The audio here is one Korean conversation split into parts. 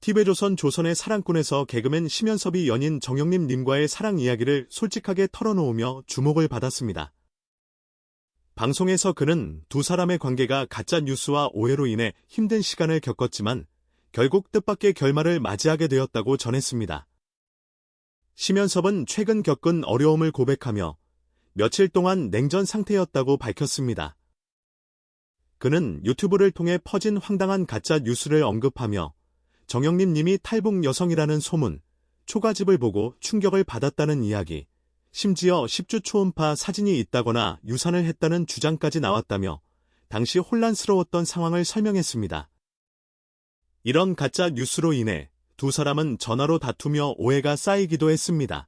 TV조선 조선의 사랑꾼에서 개그맨 심연섭이 연인 정영림 님과의 사랑 이야기를 솔직하게 털어놓으며 주목을 받았습니다. 방송에서 그는 두 사람의 관계가 가짜 뉴스와 오해로 인해 힘든 시간을 겪었지만 결국 뜻밖의 결말을 맞이하게 되었다고 전했습니다. 심연섭은 최근 겪은 어려움을 고백하며 며칠 동안 냉전 상태였다고 밝혔습니다. 그는 유튜브를 통해 퍼진 황당한 가짜 뉴스를 언급하며 정영림 님이 탈북 여성이라는 소문, 초가집을 보고 충격을 받았다는 이야기, 심지어 10주 초음파 사진이 있다거나 유산을 했다는 주장까지 나왔다며 당시 혼란스러웠던 상황을 설명했습니다. 이런 가짜 뉴스로 인해 두 사람은 전화로 다투며 오해가 쌓이기도 했습니다.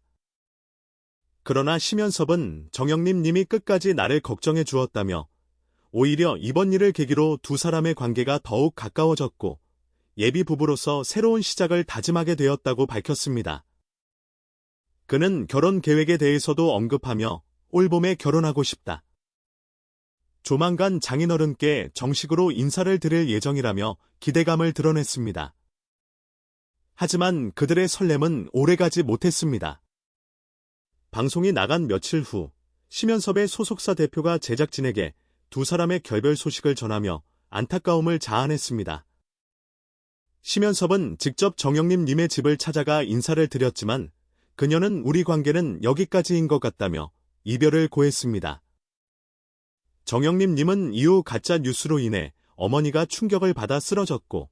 그러나 심연섭은 정영림 님이 끝까지 나를 걱정해 주었다며 오히려 이번 일을 계기로 두 사람의 관계가 더욱 가까워졌고 예비 부부로서 새로운 시작을 다짐하게 되었다고 밝혔습니다. 그는 결혼 계획에 대해서도 언급하며 올봄에 결혼하고 싶다. 조만간 장인어른께 정식으로 인사를 드릴 예정이라며 기대감을 드러냈습니다. 하지만 그들의 설렘은 오래가지 못했습니다. 방송이 나간 며칠 후 심연섭의 소속사 대표가 제작진에게 두 사람의 결별 소식을 전하며 안타까움을 자아냈습니다. 심연섭은 직접 정영림 님의 집을 찾아가 인사를 드렸지만 그녀는 우리 관계는 여기까지인 것 같다며 이별을 고했습니다. 정영림 님은 이후 가짜 뉴스로 인해 어머니가 충격을 받아 쓰러졌고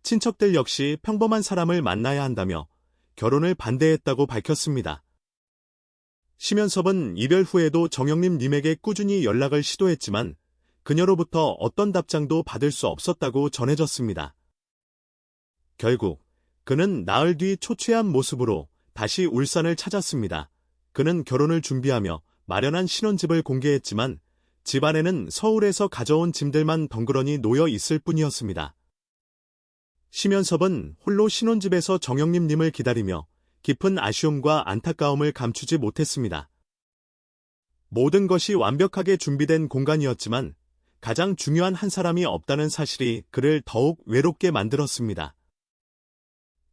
친척들 역시 평범한 사람을 만나야 한다며 결혼을 반대했다고 밝혔습니다. 심연섭은 이별 후에도 정영림 님에게 꾸준히 연락을 시도했지만 그녀로부터 어떤 답장도 받을 수 없었다고 전해졌습니다. 결국 그는 나흘 뒤 초췌한 모습으로 다시 울산을 찾았습니다. 그는 결혼을 준비하며 마련한 신혼집을 공개했지만 집 안에는 서울에서 가져온 짐들만 덩그러니 놓여 있을 뿐이었습니다. 심연섭은 홀로 신혼집에서 정영림 님을 기다리며 깊은 아쉬움과 안타까움을 감추지 못했습니다. 모든 것이 완벽하게 준비된 공간이었지만 가장 중요한 한 사람이 없다는 사실이 그를 더욱 외롭게 만들었습니다.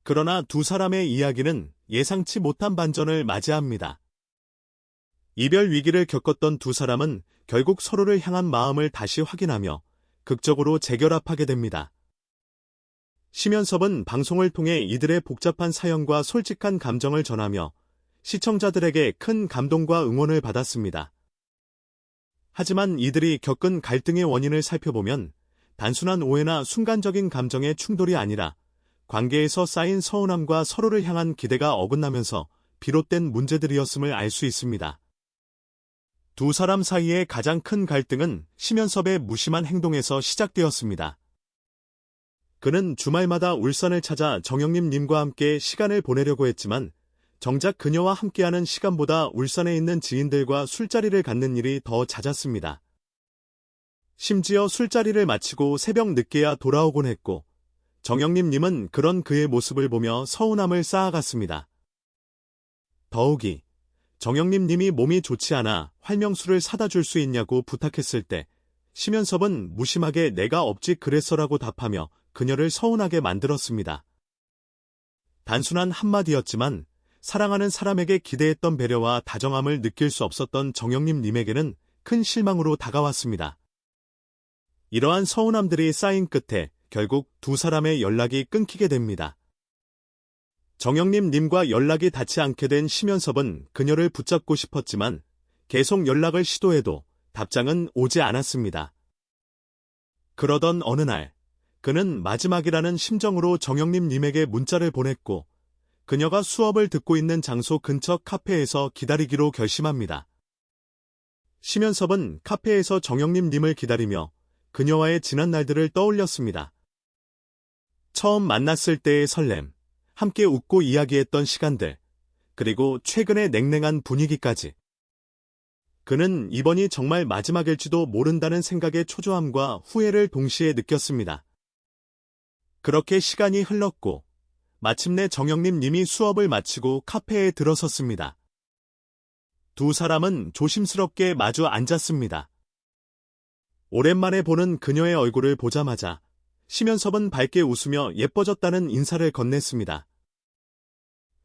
그러나 두 사람의 이야기는 예상치 못한 반전을 맞이합니다. 이별 위기를 겪었던 두 사람은 결국 서로를 향한 마음을 다시 확인하며 극적으로 재결합하게 됩니다. 심연섭은 방송을 통해 이들의 복잡한 사연과 솔직한 감정을 전하며 시청자들에게 큰 감동과 응원을 받았습니다. 하지만 이들이 겪은 갈등의 원인을 살펴보면 단순한 오해나 순간적인 감정의 충돌이 아니라 관계에서 쌓인 서운함과 서로를 향한 기대가 어긋나면서 비롯된 문제들이었음을 알 수 있습니다. 두 사람 사이의 가장 큰 갈등은 심연섭의 무심한 행동에서 시작되었습니다. 그는 주말마다 울산을 찾아 정영림 님과 함께 시간을 보내려고 했지만 정작 그녀와 함께하는 시간보다 울산에 있는 지인들과 술자리를 갖는 일이 더 잦았습니다. 심지어 술자리를 마치고 새벽 늦게야 돌아오곤 했고 정영림 님은 그런 그의 모습을 보며 서운함을 쌓아갔습니다. 더욱이 정영림 님이 몸이 좋지 않아 활명수를 사다 줄 수 있냐고 부탁했을 때 심연섭은 무심하게 내가 없지 그랬어라고 답하며 그녀를 서운하게 만들었습니다. 단순한 한마디였지만 사랑하는 사람에게 기대했던 배려와 다정함을 느낄 수 없었던 정영림 님에게는 큰 실망으로 다가왔습니다. 이러한 서운함들이 쌓인 끝에 결국 두 사람의 연락이 끊기게 됩니다. 정영림 님과 연락이 닿지 않게 된 심연섭은 그녀를 붙잡고 싶었지만 계속 연락을 시도해도 답장은 오지 않았습니다. 그러던 어느 날 그는 마지막이라는 심정으로 정영림 님에게 문자를 보냈고 그녀가 수업을 듣고 있는 장소 근처 카페에서 기다리기로 결심합니다. 심연섭은 카페에서 정영림 님을 기다리며 그녀와의 지난 날들을 떠올렸습니다. 처음 만났을 때의 설렘, 함께 웃고 이야기했던 시간들, 그리고 최근의 냉랭한 분위기까지. 그는 이번이 정말 마지막일지도 모른다는 생각의 초조함과 후회를 동시에 느꼈습니다. 그렇게 시간이 흘렀고 마침내 정영림 님이 수업을 마치고 카페에 들어섰습니다. 두 사람은 조심스럽게 마주 앉았습니다. 오랜만에 보는 그녀의 얼굴을 보자마자 심연섭은 밝게 웃으며 예뻐졌다는 인사를 건넸습니다.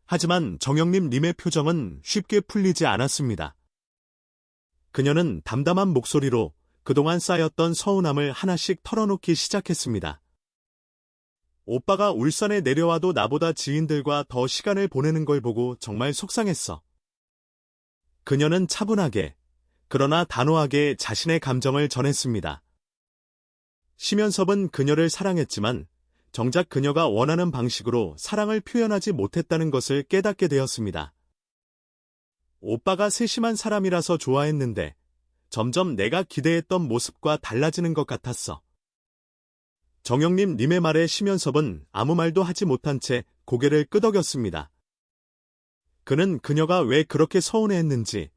하지만 정영림님의 표정은 쉽게 풀리지 않았습니다. 그녀는 담담한 목소리로 그동안 쌓였던 서운함을 하나씩 털어놓기 시작했습니다. 오빠가 울산에 내려와도 나보다 지인들과 더 시간을 보내는 걸 보고 정말 속상했어. 그녀는 차분하게, 그러나 단호하게 자신의 감정을 전했습니다. 심연섭은 그녀를 사랑했지만 정작 그녀가 원하는 방식으로 사랑을 표현하지 못했다는 것을 깨닫게 되었습니다. 오빠가 세심한 사람이라서 좋아했는데 점점 내가 기대했던 모습과 달라지는 것 같았어. 정영림님의 말에 심연섭은 아무 말도 하지 못한 채 고개를 끄덕였습니다. 그는 그녀가 왜 그렇게 서운해했는지,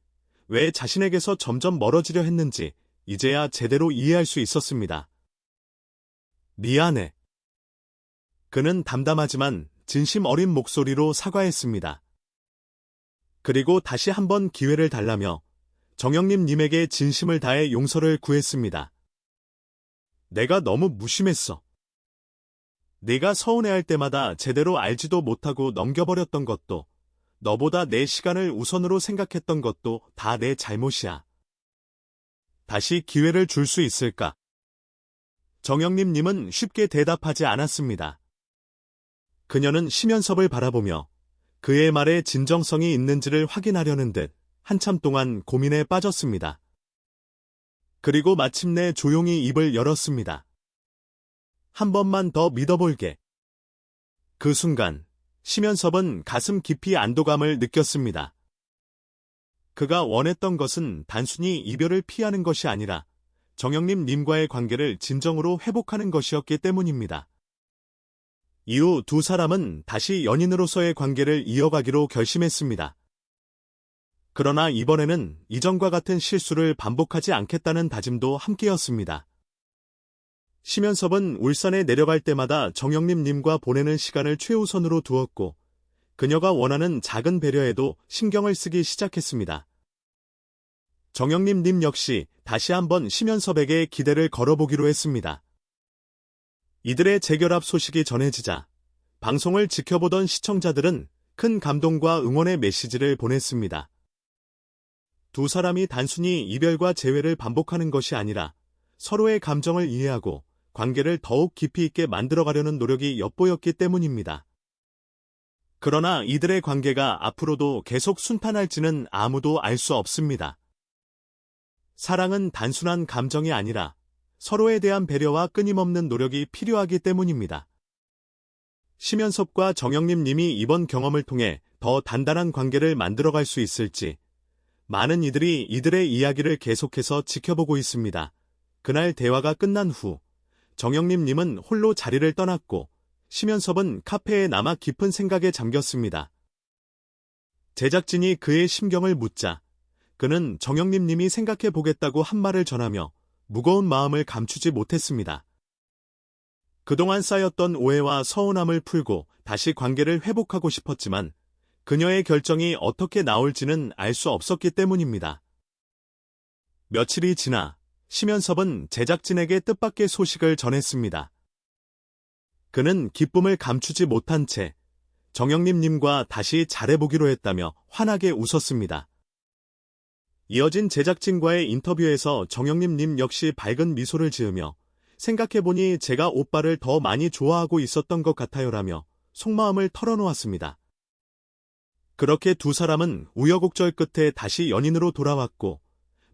왜 자신에게서 점점 멀어지려 했는지 이제야 제대로 이해할 수 있었습니다. 미안해. 그는 담담하지만 진심 어린 목소리로 사과했습니다. 그리고 다시 한번 기회를 달라며 정영림님에게 진심을 다해 용서를 구했습니다. 내가 너무 무심했어. 네가 서운해할 때마다 제대로 알지도 못하고 넘겨버렸던 것도, 너보다 내 시간을 우선으로 생각했던 것도 다 내 잘못이야. 다시 기회를 줄 수 있을까? 정영림님은 쉽게 대답하지 않았습니다. 그녀는 심연섭을 바라보며 그의 말에 진정성이 있는지를 확인하려는 듯 한참 동안 고민에 빠졌습니다. 그리고 마침내 조용히 입을 열었습니다. 한 번만 더 믿어볼게. 그 순간 심연섭은 가슴 깊이 안도감을 느꼈습니다. 그가 원했던 것은 단순히 이별을 피하는 것이 아니라 정영림님과의 관계를 진정으로 회복하는 것이었기 때문입니다. 이후 두 사람은 다시 연인으로서의 관계를 이어가기로 결심했습니다. 그러나 이번에는 이전과 같은 실수를 반복하지 않겠다는 다짐도 함께였습니다. 심연섭은 울산에 내려갈 때마다 정영림님과 보내는 시간을 최우선으로 두었고 그녀가 원하는 작은 배려에도 신경을 쓰기 시작했습니다. 정영림님 역시 다시 한번 심연섭에게 기대를 걸어보기로 했습니다. 이들의 재결합 소식이 전해지자 방송을 지켜보던 시청자들은 큰 감동과 응원의 메시지를 보냈습니다. 두 사람이 단순히 이별과 재회를 반복하는 것이 아니라 서로의 감정을 이해하고 관계를 더욱 깊이 있게 만들어가려는 노력이 엿보였기 때문입니다. 그러나 이들의 관계가 앞으로도 계속 순탄할지는 아무도 알 수 없습니다. 사랑은 단순한 감정이 아니라 서로에 대한 배려와 끊임없는 노력이 필요하기 때문입니다. 심연섭과 정영림님이 이번 경험을 통해 더 단단한 관계를 만들어갈 수 있을지 많은 이들이 이들의 이야기를 계속해서 지켜보고 있습니다. 그날 대화가 끝난 후 정영림님은 홀로 자리를 떠났고 심연섭은 카페에 남아 깊은 생각에 잠겼습니다. 제작진이 그의 심경을 묻자 그는 정영림님이 생각해보겠다고 한 말을 전하며 무거운 마음을 감추지 못했습니다. 그동안 쌓였던 오해와 서운함을 풀고 다시 관계를 회복하고 싶었지만 그녀의 결정이 어떻게 나올지는 알 수 없었기 때문입니다. 며칠이 지나 심연섭은 제작진에게 뜻밖의 소식을 전했습니다. 그는 기쁨을 감추지 못한 채 정영림님과 다시 잘해보기로 했다며 환하게 웃었습니다. 이어진 제작진과의 인터뷰에서 정영림님 역시 밝은 미소를 지으며 생각해보니 제가 오빠를 더 많이 좋아하고 있었던 것 같아요라며 속마음을 털어놓았습니다. 그렇게 두 사람은 우여곡절 끝에 다시 연인으로 돌아왔고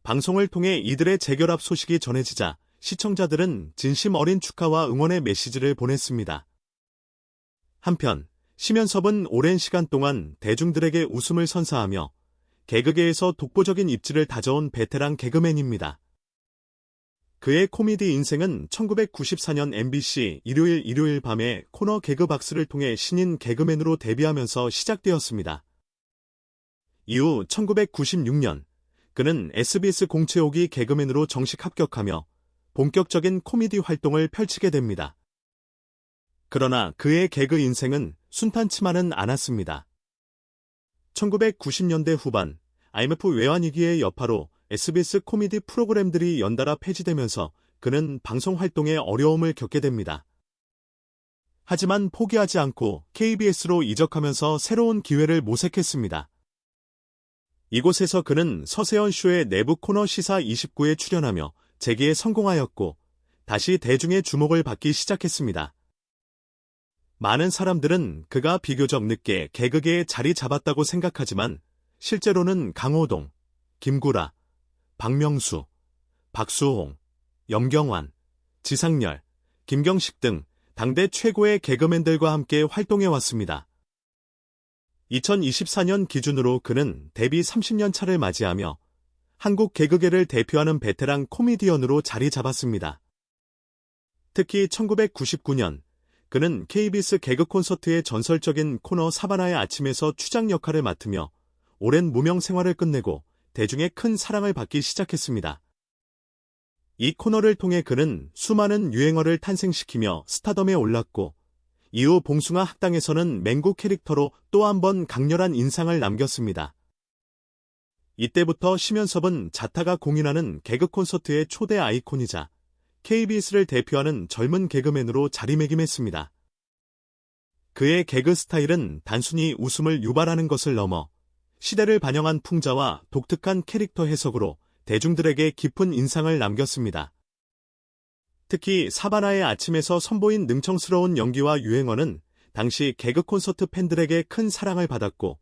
방송을 통해 이들의 재결합 소식이 전해지자 시청자들은 진심 어린 축하와 응원의 메시지를 보냈습니다. 한편 심연섭은 오랜 시간 동안 대중들에게 웃음을 선사하며 개그계에서 독보적인 입지를 다져온 베테랑 개그맨입니다. 그의 코미디 인생은 1994년 MBC 일요일 밤에 코너 개그박스를 통해 신인 개그맨으로 데뷔하면서 시작되었습니다. 이후 1996년 그는 SBS 공채오기 개그맨으로 정식 합격하며 본격적인 코미디 활동을 펼치게 됩니다. 그러나 그의 개그 인생은 순탄치만은 않았습니다. 1990년대 후반 IMF 외환위기의 여파로 SBS 코미디 프로그램들이 연달아 폐지되면서 그는 방송 활동에 어려움을 겪게 됩니다. 하지만 포기하지 않고 KBS로 이적하면서 새로운 기회를 모색했습니다. 이곳에서 그는 서세원 쇼의 내부 코너 시사 29에 출연하며 재기에 성공하였고 다시 대중의 주목을 받기 시작했습니다. 많은 사람들은 그가 비교적 늦게 개그계에 자리 잡았다고 생각하지만 실제로는 강호동, 김구라, 박명수, 박수홍, 염경환, 지상렬, 김경식 등 당대 최고의 개그맨들과 함께 활동해왔습니다. 2024년 기준으로 그는 데뷔 30년 차를 맞이하며 한국 개그계를 대표하는 베테랑 코미디언으로 자리 잡았습니다. 특히 1999년 그는 KBS 개그 콘서트의 전설적인 코너 사바나의 아침에서 추장 역할을 맡으며 오랜 무명 생활을 끝내고 대중의 큰 사랑을 받기 시작했습니다. 이 코너를 통해 그는 수많은 유행어를 탄생시키며 스타덤에 올랐고 이후 봉숭아 학당에서는 맹구 캐릭터로 또 한 번 강렬한 인상을 남겼습니다. 이때부터 심연섭은 자타가 공인하는 개그 콘서트의 초대 아이콘이자 KBS를 대표하는 젊은 개그맨으로 자리매김했습니다. 그의 개그 스타일은 단순히 웃음을 유발하는 것을 넘어 시대를 반영한 풍자와 독특한 캐릭터 해석으로 대중들에게 깊은 인상을 남겼습니다. 특히 사바나의 아침에서 선보인 능청스러운 연기와 유행어는 당시 개그 콘서트 팬들에게 큰 사랑을 받았고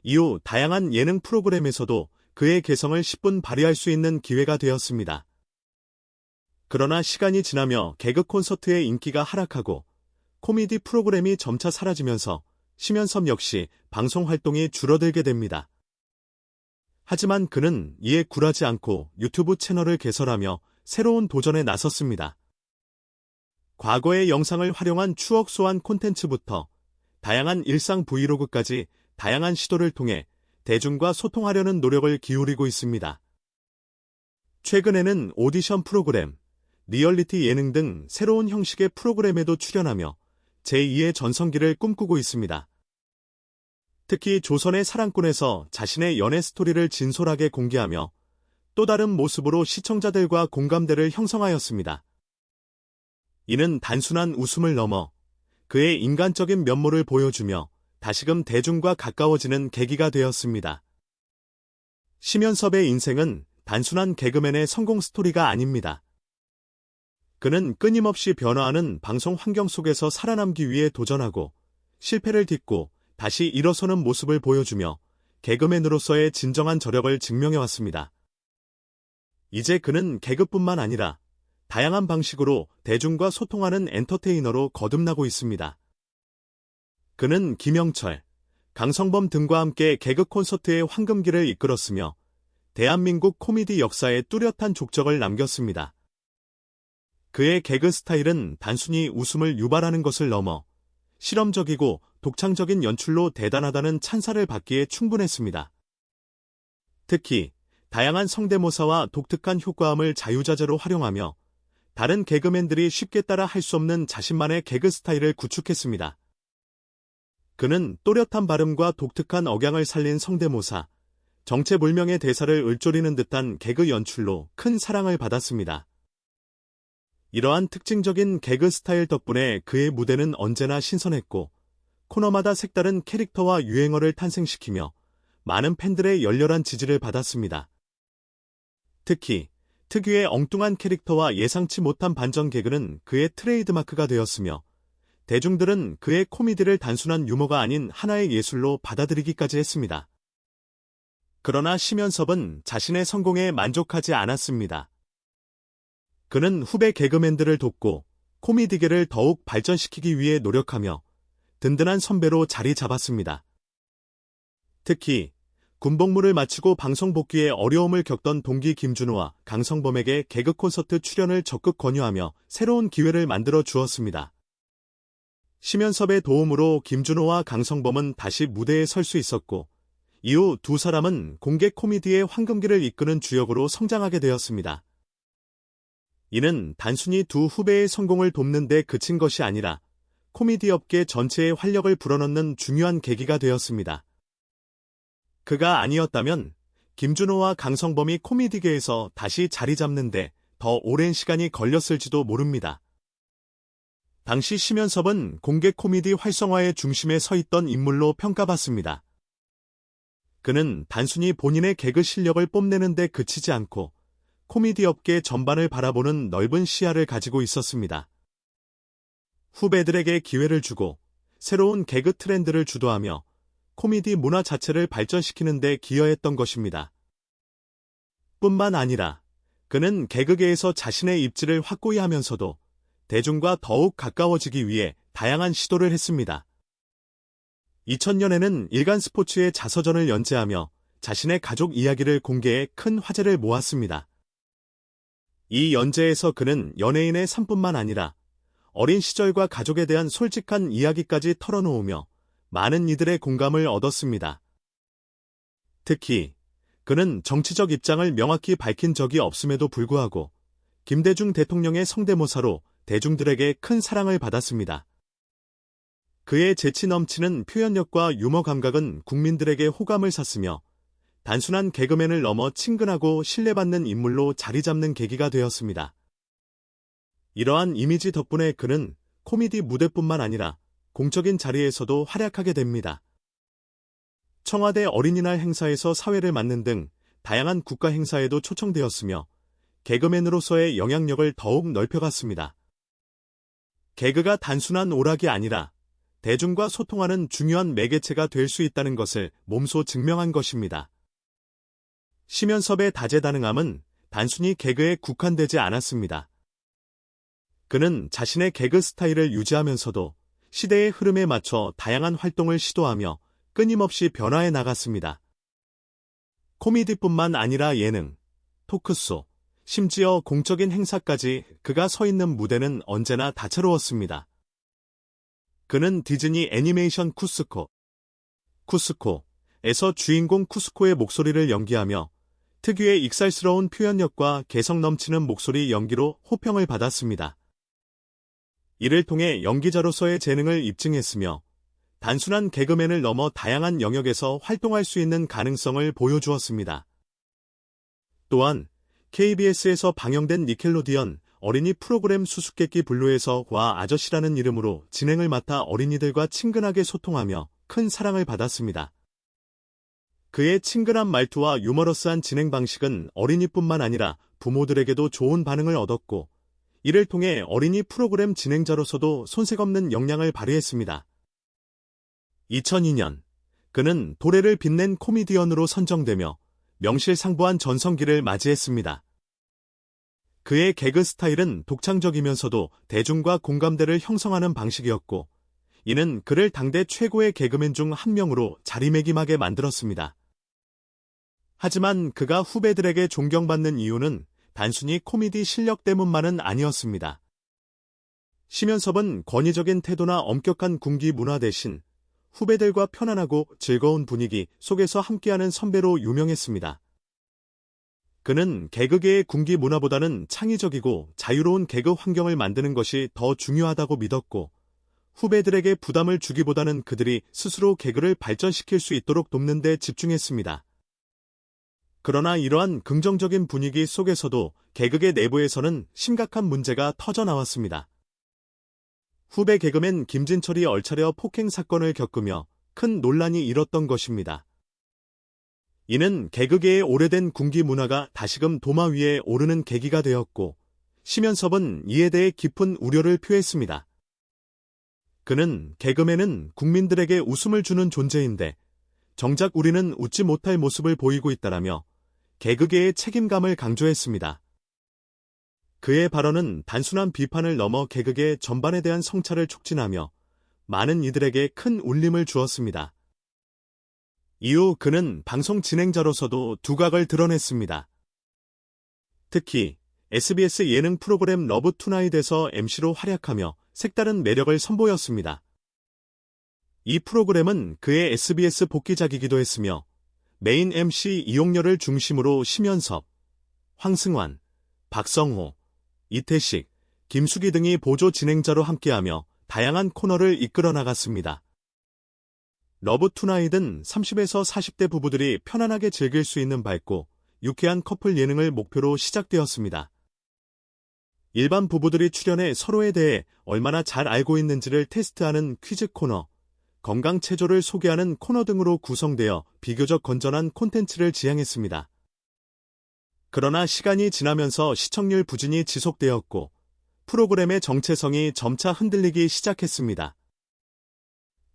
이후 다양한 예능 프로그램에서도 그의 개성을 10분 발휘할 수 있는 기회가 되었습니다. 그러나 시간이 지나며 개그 콘서트의 인기가 하락하고 코미디 프로그램이 점차 사라지면서 심연섭 역시 방송 활동이 줄어들게 됩니다. 하지만 그는 이에 굴하지 않고 유튜브 채널을 개설하며 새로운 도전에 나섰습니다. 과거의 영상을 활용한 추억 소환 콘텐츠부터 다양한 일상 브이로그까지 다양한 시도를 통해 대중과 소통하려는 노력을 기울이고 있습니다. 최근에는 오디션 프로그램, 리얼리티 예능 등 새로운 형식의 프로그램에도 출연하며 제2의 전성기를 꿈꾸고 있습니다. 특히 조선의 사랑꾼에서 자신의 연애 스토리를 진솔하게 공개하며 또 다른 모습으로 시청자들과 공감대를 형성하였습니다. 이는 단순한 웃음을 넘어 그의 인간적인 면모를 보여주며 다시금 대중과 가까워지는 계기가 되었습니다. 심연섭의 인생은 단순한 개그맨의 성공 스토리가 아닙니다. 그는 끊임없이 변화하는 방송 환경 속에서 살아남기 위해 도전하고 실패를 딛고 다시 일어서는 모습을 보여주며 개그맨으로서의 진정한 저력을 증명해왔습니다. 이제 그는 개그뿐만 아니라 다양한 방식으로 대중과 소통하는 엔터테이너로 거듭나고 있습니다. 그는 김영철, 강성범 등과 함께 개그 콘서트의 황금기를 이끌었으며 대한민국 코미디 역사에 뚜렷한 족적을 남겼습니다. 그의 개그 스타일은 단순히 웃음을 유발하는 것을 넘어 실험적이고 독창적인 연출로 대단하다는 찬사를 받기에 충분했습니다. 특히 다양한 성대모사와 독특한 효과음을 자유자재로 활용하며 다른 개그맨들이 쉽게 따라 할 수 없는 자신만의 개그 스타일을 구축했습니다. 그는 또렷한 발음과 독특한 억양을 살린 성대모사, 정체불명의 대사를 을조리는 듯한 개그 연출로 큰 사랑을 받았습니다. 이러한 특징적인 개그 스타일 덕분에 그의 무대는 언제나 신선했고 코너마다 색다른 캐릭터와 유행어를 탄생시키며 많은 팬들의 열렬한 지지를 받았습니다. 특히 특유의 엉뚱한 캐릭터와 예상치 못한 반전 개그는 그의 트레이드마크가 되었으며 대중들은 그의 코미디를 단순한 유머가 아닌 하나의 예술로 받아들이기까지 했습니다. 그러나 심연섭은 자신의 성공에 만족하지 않았습니다. 그는 후배 개그맨들을 돕고 코미디계를 더욱 발전시키기 위해 노력하며 든든한 선배로 자리 잡았습니다. 특히 군복무를 마치고 방송 복귀에 어려움을 겪던 동기 김준호와 강성범에게 개그 콘서트 출연을 적극 권유하며 새로운 기회를 만들어 주었습니다. 심연섭의 도움으로 김준호와 강성범은 다시 무대에 설 수 있었고 이후 두 사람은 공개 코미디의 황금기를 이끄는 주역으로 성장하게 되었습니다. 이는 단순히 두 후배의 성공을 돕는 데 그친 것이 아니라 코미디 업계 전체의 활력을 불어넣는 중요한 계기가 되었습니다. 그가 아니었다면 김준호와 강성범이 코미디계에서 다시 자리 잡는데 더 오랜 시간이 걸렸을지도 모릅니다. 당시 심연섭은 공개 코미디 활성화의 중심에 서 있던 인물로 평가받습니다. 그는 단순히 본인의 개그 실력을 뽐내는 데 그치지 않고 코미디 업계 전반을 바라보는 넓은 시야를 가지고 있었습니다. 후배들에게 기회를 주고 새로운 개그 트렌드를 주도하며 코미디 문화 자체를 발전시키는 데 기여했던 것입니다. 뿐만 아니라 그는 개그계에서 자신의 입지를 확고히 하면서도 대중과 더욱 가까워지기 위해 다양한 시도를 했습니다. 2000년에는 일간 스포츠의 자서전을 연재하며 자신의 가족 이야기를 공개해 큰 화제를 모았습니다. 이 연재에서 그는 연예인의 삶뿐만 아니라 어린 시절과 가족에 대한 솔직한 이야기까지 털어놓으며 많은 이들의 공감을 얻었습니다. 특히 그는 정치적 입장을 명확히 밝힌 적이 없음에도 불구하고 김대중 대통령의 성대모사로 대중들에게 큰 사랑을 받았습니다. 그의 재치 넘치는 표현력과 유머 감각은 국민들에게 호감을 샀으며 단순한 개그맨을 넘어 친근하고 신뢰받는 인물로 자리 잡는 계기가 되었습니다. 이러한 이미지 덕분에 그는 코미디 무대뿐만 아니라 공적인 자리에서도 활약하게 됩니다. 청와대 어린이날 행사에서 사회를 맡는 등 다양한 국가 행사에도 초청되었으며 개그맨으로서의 영향력을 더욱 넓혀갔습니다. 개그가 단순한 오락이 아니라 대중과 소통하는 중요한 매개체가 될 수 있다는 것을 몸소 증명한 것입니다. 심연섭의 다재다능함은 단순히 개그에 국한되지 않았습니다. 그는 자신의 개그 스타일을 유지하면서도 시대의 흐름에 맞춰 다양한 활동을 시도하며 끊임없이 변화해 나갔습니다. 코미디뿐만 아니라 예능, 토크쇼, 심지어 공적인 행사까지 그가 서 있는 무대는 언제나 다채로웠습니다. 그는 디즈니 애니메이션 쿠스코에서 주인공 쿠스코의 목소리를 연기하며 특유의 익살스러운 표현력과 개성 넘치는 목소리 연기로 호평을 받았습니다. 이를 통해 연기자로서의 재능을 입증했으며 단순한 개그맨을 넘어 다양한 영역에서 활동할 수 있는 가능성을 보여주었습니다. 또한 KBS에서 방영된 니켈로디언 어린이 프로그램 수수께끼 블루에서 와 아저씨라는 이름으로 진행을 맡아 어린이들과 친근하게 소통하며 큰 사랑을 받았습니다. 그의 친근한 말투와 유머러스한 진행 방식은 어린이뿐만 아니라 부모들에게도 좋은 반응을 얻었고 이를 통해 어린이 프로그램 진행자로서도 손색없는 역량을 발휘했습니다. 2002년 그는 도래를 빛낸 코미디언으로 선정되며 명실상부한 전성기를 맞이했습니다. 그의 개그 스타일은 독창적이면서도 대중과 공감대를 형성하는 방식이었고 이는 그를 당대 최고의 개그맨 중 한 명으로 자리매김하게 만들었습니다. 하지만 그가 후배들에게 존경받는 이유는 단순히 코미디 실력 때문만은 아니었습니다. 심연섭은 권위적인 태도나 엄격한 군기 문화 대신 후배들과 편안하고 즐거운 분위기 속에서 함께하는 선배로 유명했습니다. 그는 개그계의 군기 문화보다는 창의적이고 자유로운 개그 환경을 만드는 것이 더 중요하다고 믿었고 후배들에게 부담을 주기보다는 그들이 스스로 개그를 발전시킬 수 있도록 돕는 데 집중했습니다. 그러나 이러한 긍정적인 분위기 속에서도 개그계 내부에서는 심각한 문제가 터져나왔습니다. 후배 개그맨 김진철이 얼차려 폭행 사건을 겪으며 큰 논란이 일었던 것입니다. 이는 개그계의 오래된 군기 문화가 다시금 도마 위에 오르는 계기가 되었고 심연섭은 이에 대해 깊은 우려를 표했습니다. 그는 개그맨은 국민들에게 웃음을 주는 존재인데 정작 우리는 웃지 못할 모습을 보이고 있다라며 개그계의 책임감을 강조했습니다. 그의 발언은 단순한 비판을 넘어 개그계 전반에 대한 성찰을 촉진하며 많은 이들에게 큰 울림을 주었습니다. 이후 그는 방송 진행자로서도 두각을 드러냈습니다. 특히 SBS 예능 프로그램 러브 투나잇에서 MC로 활약하며 색다른 매력을 선보였습니다. 이 프로그램은 그의 SBS 복귀작이기도 했으며 메인 MC 이용렬을 중심으로 심연섭, 황승환, 박성호, 이태식, 김숙희 등이 보조 진행자로 함께하며 다양한 코너를 이끌어 나갔습니다. 러브 투나잇은 30에서 40대 부부들이 편안하게 즐길 수 있는 밝고 유쾌한 커플 예능을 목표로 시작되었습니다. 일반 부부들이 출연해 서로에 대해 얼마나 잘 알고 있는지를 테스트하는 퀴즈 코너, 건강 체조를 소개하는 코너 등으로 구성되어 비교적 건전한 콘텐츠를 지향했습니다. 그러나 시간이 지나면서 시청률 부진이 지속되었고 프로그램의 정체성이 점차 흔들리기 시작했습니다.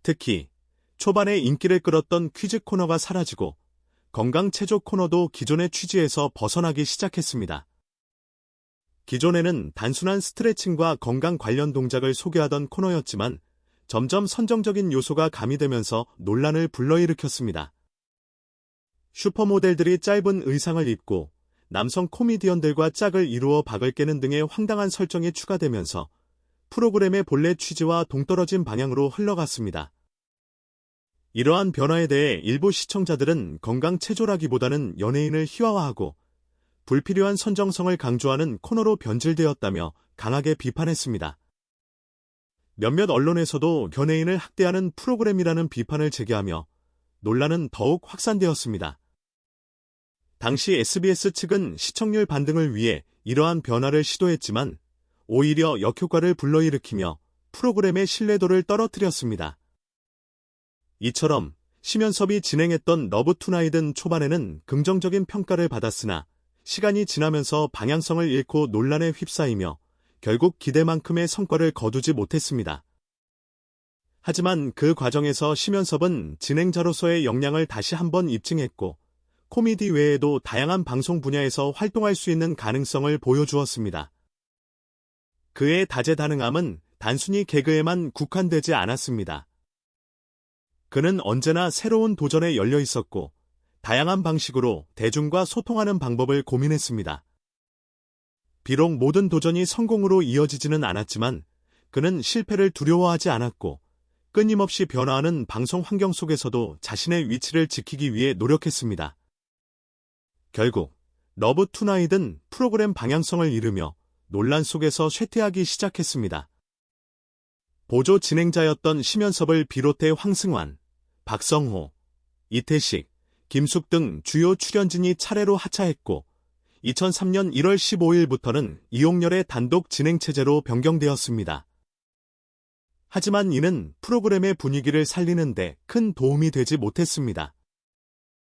특히 초반에 인기를 끌었던 퀴즈 코너가 사라지고 건강 체조 코너도 기존의 취지에서 벗어나기 시작했습니다. 기존에는 단순한 스트레칭과 건강 관련 동작을 소개하던 코너였지만 점점 선정적인 요소가 가미되면서 논란을 불러일으켰습니다. 슈퍼모델들이 짧은 의상을 입고 남성 코미디언들과 짝을 이루어 박을 깨는 등의 황당한 설정이 추가되면서 프로그램의 본래 취지와 동떨어진 방향으로 흘러갔습니다. 이러한 변화에 대해 일부 시청자들은 건강 체조라기보다는 연예인을 희화화하고 불필요한 선정성을 강조하는 코너로 변질되었다며 강하게 비판했습니다. 몇몇 언론에서도 연예인을 학대하는 프로그램이라는 비판을 제기하며 논란은 더욱 확산되었습니다. 당시 SBS 측은 시청률 반등을 위해 이러한 변화를 시도했지만 오히려 역효과를 불러일으키며 프로그램의 신뢰도를 떨어뜨렸습니다. 이처럼 심연섭이 진행했던 러브 투나잇은 초반에는 긍정적인 평가를 받았으나 시간이 지나면서 방향성을 잃고 논란에 휩싸이며 결국 기대만큼의 성과를 거두지 못했습니다. 하지만 그 과정에서 심연섭은 진행자로서의 역량을 다시 한번 입증했고 코미디 외에도 다양한 방송 분야에서 활동할 수 있는 가능성을 보여주었습니다. 그의 다재다능함은 단순히 개그에만 국한되지 않았습니다. 그는 언제나 새로운 도전에 열려 있었고 다양한 방식으로 대중과 소통하는 방법을 고민했습니다. 비록 모든 도전이 성공으로 이어지지는 않았지만 그는 실패를 두려워하지 않았고 끊임없이 변화하는 방송 환경 속에서도 자신의 위치를 지키기 위해 노력했습니다. 결국 러브 투나잇은 프로그램 방향성을 잃으며 논란 속에서 쇠퇴하기 시작했습니다. 보조 진행자였던 심연섭을 비롯해 황승환, 박성호, 이태식, 김숙 등 주요 출연진이 차례로 하차했고 2003년 1월 15일부터는 이용렬의 단독 진행 체제로 변경되었습니다. 하지만 이는 프로그램의 분위기를 살리는 데 큰 도움이 되지 못했습니다.